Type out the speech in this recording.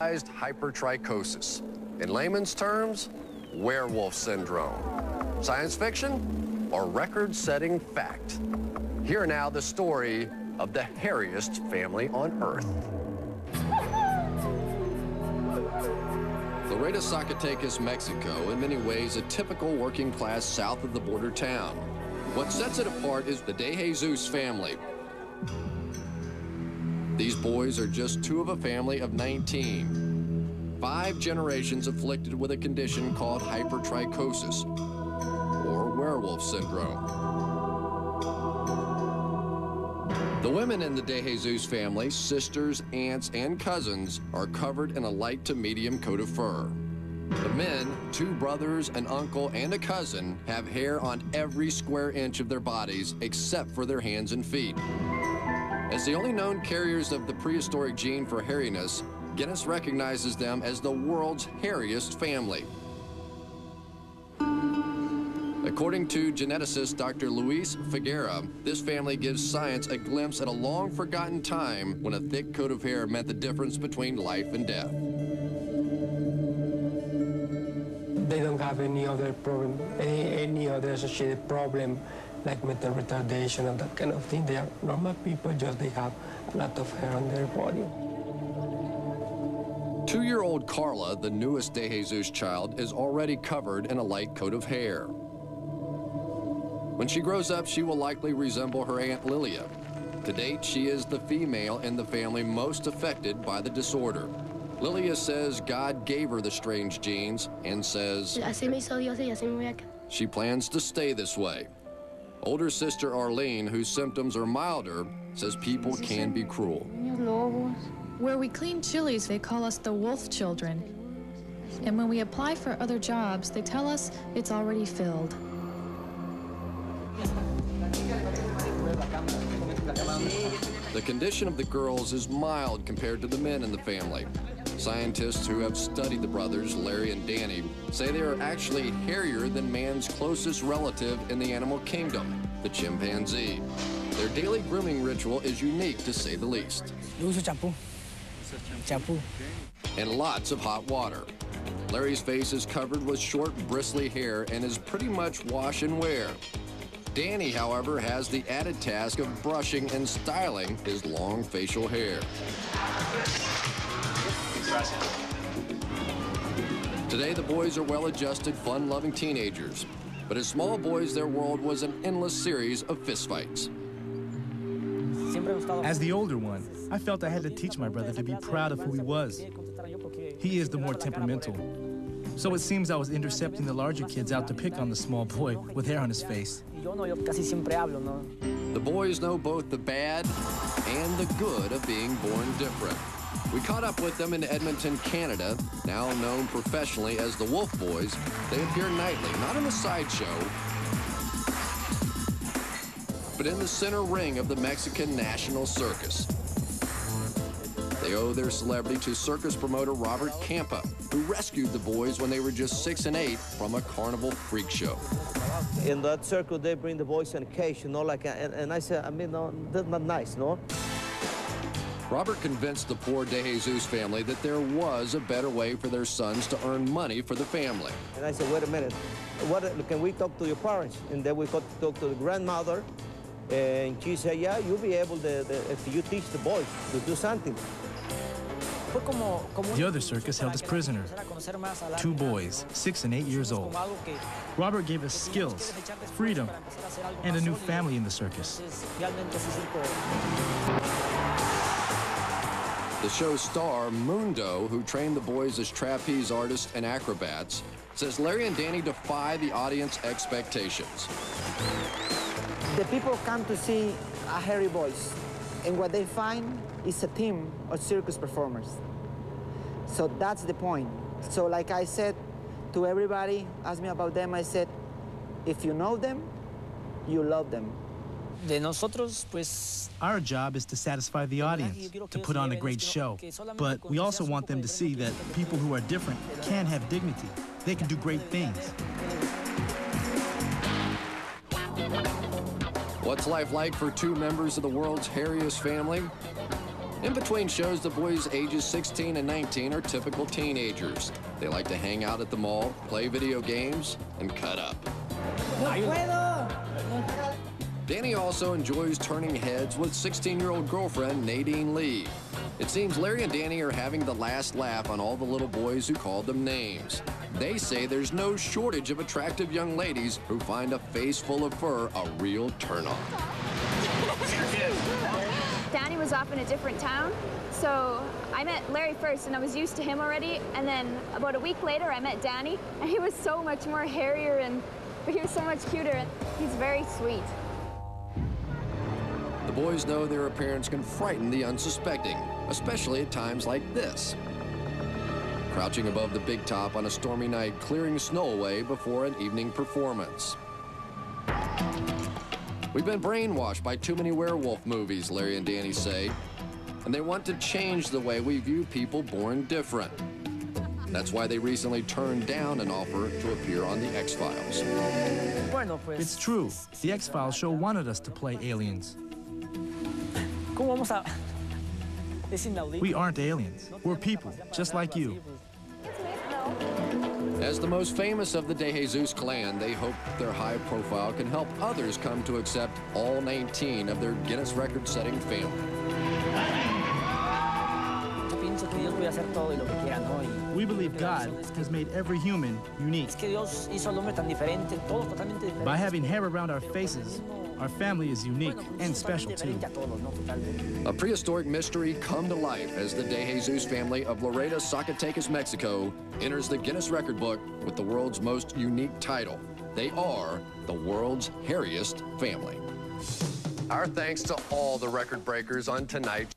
Hypertrichosis. In layman's terms, werewolf syndrome. Science fiction or record-setting fact? Here now the story of the hairiest family on Earth. Laredo, Zacatecas, Mexico, in many ways a typical working-class south of the border town. What sets it apart is the De Jesus family. These boys are just two of a family of 19. 5 generations afflicted with a condition called hypertrichosis, or werewolf syndrome. The women in the De Jesus family, sisters, aunts, and cousins, are covered in a light to medium coat of fur. The men, 2 brothers, an uncle, and a cousin, have hair on every square inch of their bodies except for their hands and feet. As the only known carriers of the prehistoric gene for hairiness, Guinness recognizes them as the world's hairiest family. According to geneticist Dr. Luis Figuera, this family gives science a glimpse at a long-forgotten time when a thick coat of hair meant the difference between life and death. They don't have any other problem, any other associated problem like mental retardation and that kind of thing. They are normal people, just they have a lot of hair on their body. 2-year-old Carla, the newest De Jesus child, is already covered in a light coat of hair. When she grows up, she will likely resemble her Aunt Lilia. To date, she is the female in the family most affected by the disorder. Lilia says God gave her the strange genes and says she plans to stay this way. Older sister Arlene, whose symptoms are milder, says people can be cruel. Where we clean chilies, they call us the wolf children. And when we apply for other jobs, they tell us it's already filled. The condition of the girls is mild compared to the men in the family. Scientists who have studied the brothers, Larry and Danny, say they are actually hairier than man's closest relative in the animal kingdom, the chimpanzee. Their daily grooming ritual is unique, to say the least. And lots of hot water. Larry's face is covered with short, bristly hair and is pretty much wash and wear. Danny, however, has the added task of brushing and styling his long facial hair. Today, the boys are well-adjusted, fun-loving teenagers. But as small boys, their world was an endless series of fistfights. As the older one, I felt I had to teach my brother to be proud of who he was. He is the more temperamental. So it seems I was intercepting the larger kids out to pick on the small boy with hair on his face. The boys know both the bad and the good of being born different. We caught up with them in Edmonton, Canada, now known professionally as the Wolf Boys. They appear nightly, not in the sideshow, but in the center ring of the Mexican National Circus. They owe their celebrity to circus promoter Robert Campa, who rescued the boys when they were just 6 and 8 from a carnival freak show. In that circle, they bring the boys in a cage, you know, like, and I said, I mean, no, that's not nice, no? Robert convinced the poor De Jesus family that there was a better way for their sons to earn money for the family. And I said, wait a minute, can we talk to your parents? And then we got to talk to the grandmother, and she said, yeah, you'll be able to, if you teach the boys to do something. The other circus held us prisoner. 2 boys, 6 and 8 years old. Robert gave us skills, freedom, and a new family in the circus. The show's star, Mundo, who trained the boys as trapeze artists and acrobats, says Larry and Danny defy the audience expectations. The people come to see a hairy boys, and what they find is a team of circus performers. So that's the point. So like I said to everybody, asked me about them, I said, if you know them, you love them. Our job is to satisfy the audience, to put on a great show. But we also want them to see that people who are different can have dignity. They can do great things. What's life like for 2 members of the world's hairiest family? In between shows, the boys ages 16 and 19 are typical teenagers. They like to hang out at the mall, play video games, and cut up. Danny also enjoys turning heads with 16-year-old girlfriend Nadine Lee. It seems Larry and Danny are having the last laugh on all the little boys who called them names. They say there's no shortage of attractive young ladies who find a face full of fur a real turn-on. Danny was off in a different town, so I met Larry first, and I was used to him already, and then about a week later I met Danny, and he was so much more hairier, but he was so much cuter, and he's very sweet. The boys know their appearance can frighten the unsuspecting, especially at times like this. Crouching above the big top on a stormy night, clearing snow away before an evening performance. We've been brainwashed by too many werewolf movies, Larry and Danny say, and they want to change the way we view people born different. That's why they recently turned down an offer to appear on The X-Files. It's true. The X-Files show wanted us to play aliens. We aren't aliens. We're people, just like you. As the most famous of the De Jesus clan, they hope their high profile can help others come to accept all 19 of their Guinness record-setting family. We believe God has made every human unique. By having hair around our faces, our family is unique and special too. A prehistoric mystery come to life as the De Jesus family of Laredo, Zacatecas, Mexico enters the Guinness Record Book with the world's most unique title. They are the world's hairiest family. Our thanks to all the record breakers on tonight's